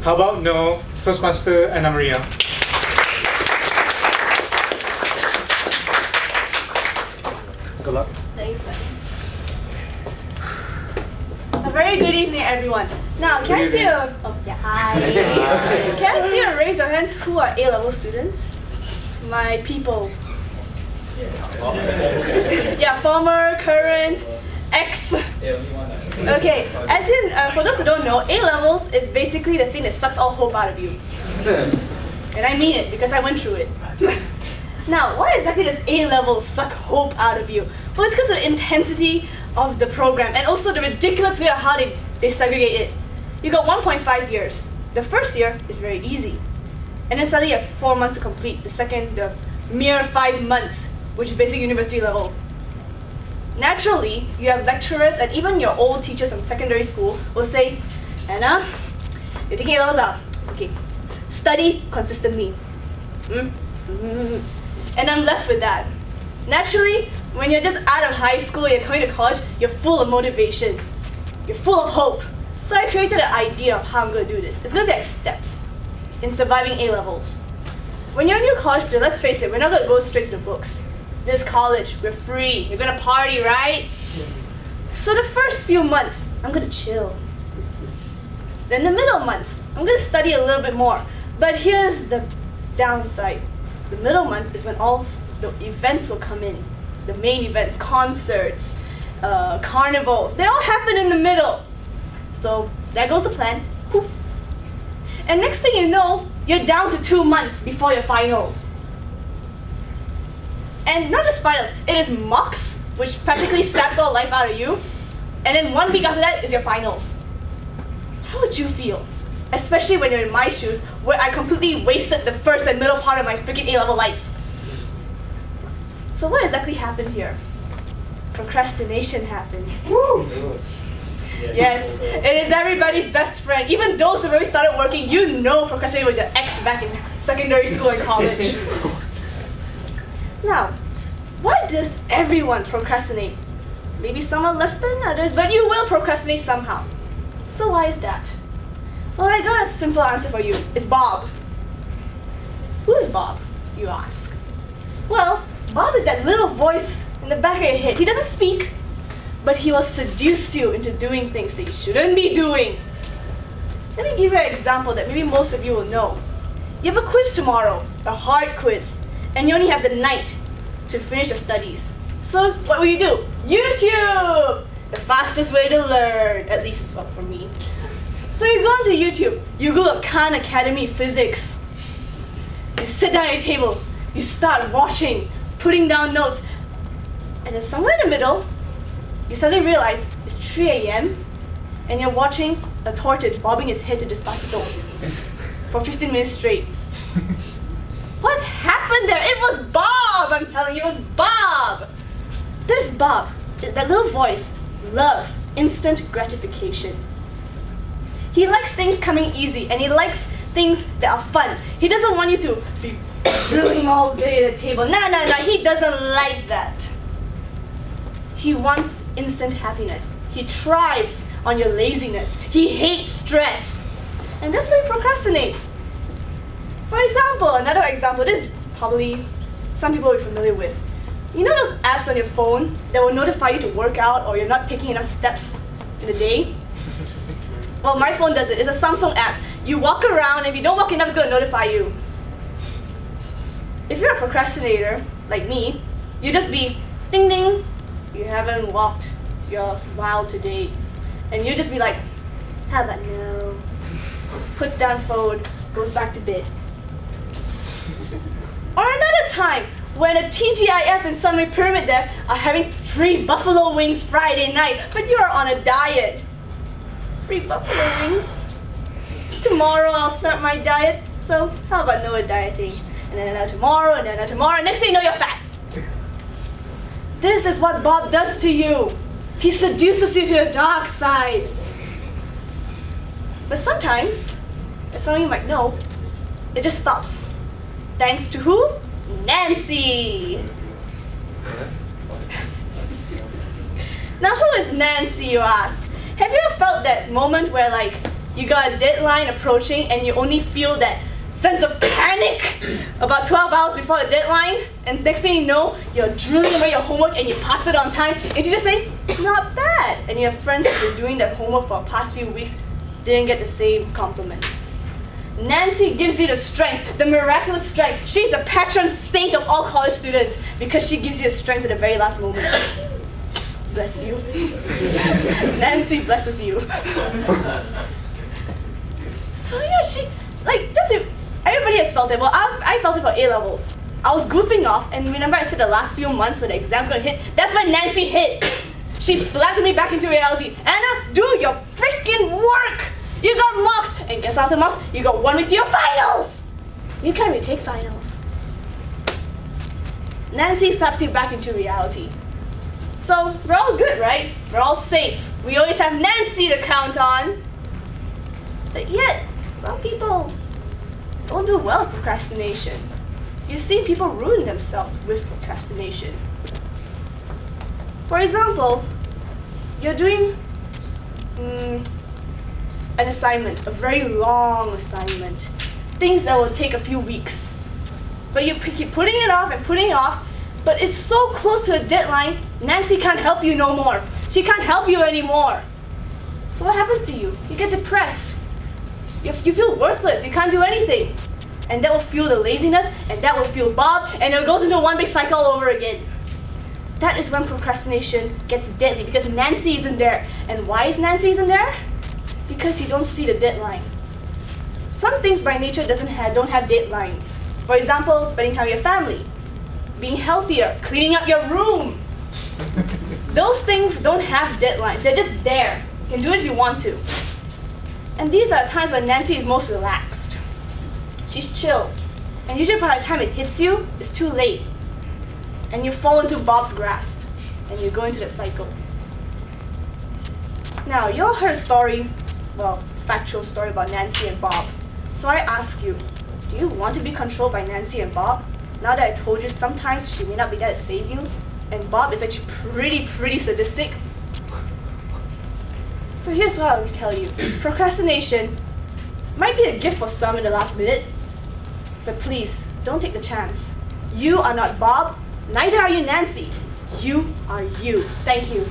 How about Noel, Toastmaster, Anna Maria? Good luck. Thanks, man. A very good evening, everyone. Now, can I see a... Oh, yeah, hi. Can I see a raise of hands who are A-level students? My people. Yeah, former, current, ex. Okay, as in, for those who don't know, A-levels is basically the thing that sucks all hope out of you. And I mean it, because I went through it. Now, why exactly does A-levels suck hope out of you? Well, it's because of the intensity of the program and also the ridiculous way of how they segregate it. You got 1.5 years. The first year is very easy. And then suddenly you have 4 months to complete. The second, the mere 5 months, which is basic university level. Naturally, you have lecturers and even your old teachers from secondary school will say, Anna, you're taking A-levels out. Okay, study consistently. And I'm left with that. Naturally, when you're just out of high school, you're coming to college, you're full of motivation. You're full of hope. So I created an idea of how I'm going to do this. It's going to be like steps in surviving A-levels. When you're a new college student, let's face it, we're not going to go straight to the books. This is college, we're free, you're going to party, right? So the first few months, I'm going to chill. Then the middle months, I'm going to study a little bit more. But here's the downside. The middle months is when all the events will come in. The main events, concerts, carnivals, they all happen in the middle. So there goes the plan. Poof. And next thing you know, you're down to 2 months before your finals. And not just finals, it is mocks, which practically saps all life out of you. And then 1 week after that is your finals. How would you feel? Especially when you're in my shoes, where I completely wasted the first and middle part of my freaking A-level life. So what exactly happened here? Procrastination happened. Woo! Yes, it is everybody's best friend. Even those who have already started working, you know procrastination was your ex back in secondary school and college. Now, why does everyone procrastinate? Maybe some are less than others, but you will procrastinate somehow. So why is that? Well, I got a simple answer for you. It's Bob. Who's Bob, you ask? Well, Bob is that little voice in the back of your head. He doesn't speak, but he will seduce you into doing things that you shouldn't be doing. Let me give you an example that maybe most of you will know. You have a quiz tomorrow, a hard quiz, and you only have the night to finish your studies. So what will you do? YouTube! The fastest way to learn, at least for me. So you go onto YouTube, you Google Khan Academy Physics. You sit down at your table, you start watching, putting down notes, and then somewhere in the middle, you suddenly realize it's 3 a.m. and you're watching a tortoise bobbing his head to Despacito for 15 minutes straight. What happened there? It was Bob! I'm telling you, it was Bob! This Bob, that little voice, loves instant gratification. He likes things coming easy, and he likes things that are fun. He doesn't want you to be drilling all day at the table. No, he doesn't like that. He wants instant happiness. He thrives on your laziness. He hates stress. And that's why you procrastinate. For example, another example, this is probably some people will be familiar with. You know those apps on your phone that will notify you to work out or you're not taking enough steps in a day? Well, my phone does it. It's a Samsung app. You walk around, and if you don't walk enough, it's going to notify you. If you're a procrastinator, like me, you just be, ding ding, you haven't walked your mile today. And you just be like, how about no? Puts down phone, goes back to bed. Or another time, when a TGIF and Sunway Pyramid there are having free buffalo wings Friday night, but you are on a diet. Free buffalo wings. Tomorrow I'll start my diet, so how about no dieting? And then another tomorrow, and then another tomorrow, next thing you know you're fat. This is what Bob does to you. He seduces you to the dark side. But sometimes, as some of you might know, it just stops. Thanks to who? Nancy! Now who is Nancy, you ask? Have you ever felt that moment where like You got a deadline approaching and you only feel that sense of panic about 12 hours before the deadline, and next thing you know, you're drilling away your homework and you pass it on time, and you just say, not bad. And your friends who were doing that homework for the past few weeks didn't get the same compliment. Nancy gives you the strength, the miraculous strength. She's the patron saint of all college students because she gives you the strength at the very last moment. Bless you. Nancy blesses you. So yeah, she, everybody has felt it. Well, I felt it for A-levels. I was goofing off, and remember I said the last few months when the exam's gonna hit, that's when Nancy hit. She slapped me back into reality. Anna, do your freaking work! You got marks, and guess after marks, you got 1 week to your finals! You can't retake finals. Nancy slaps you back into reality. So, we're all good, right? We're all safe. We always have Nancy to count on. But yet, some people don't do well at procrastination. You've seen people ruin themselves with procrastination. For example, you're doing an assignment, a very long assignment, things that will take a few weeks. But you keep putting it off and putting it off, but it's so close to the deadline, Nancy can't help you no more. She can't help you anymore. So what happens to you? You get depressed. You feel worthless, you can't do anything. And that will fuel the laziness, and that will fuel Bob, and it goes into one big cycle all over again. That is when procrastination gets deadly, because Nancy isn't there. And why is Nancy isn't there? Because you don't see the deadline. Some things by nature don't have deadlines. For example, spending time with your family, being healthier, cleaning up your room. Those things don't have deadlines, they're just there. You can do it if you want to. And these are the times when Nancy is most relaxed. She's chill. And usually by the time it hits you, it's too late. And you fall into Bob's grasp. And you go into the cycle. Now, you all heard a story, factual story about Nancy and Bob. So I ask you, do you want to be controlled by Nancy and Bob? Now that I told you sometimes she may not be there to save you, and Bob is actually pretty sadistic. So here's what I will tell you. Procrastination might be a gift for some in the last minute, but please, don't take the chance. You are not Bob, neither are you Nancy. You are you. Thank you.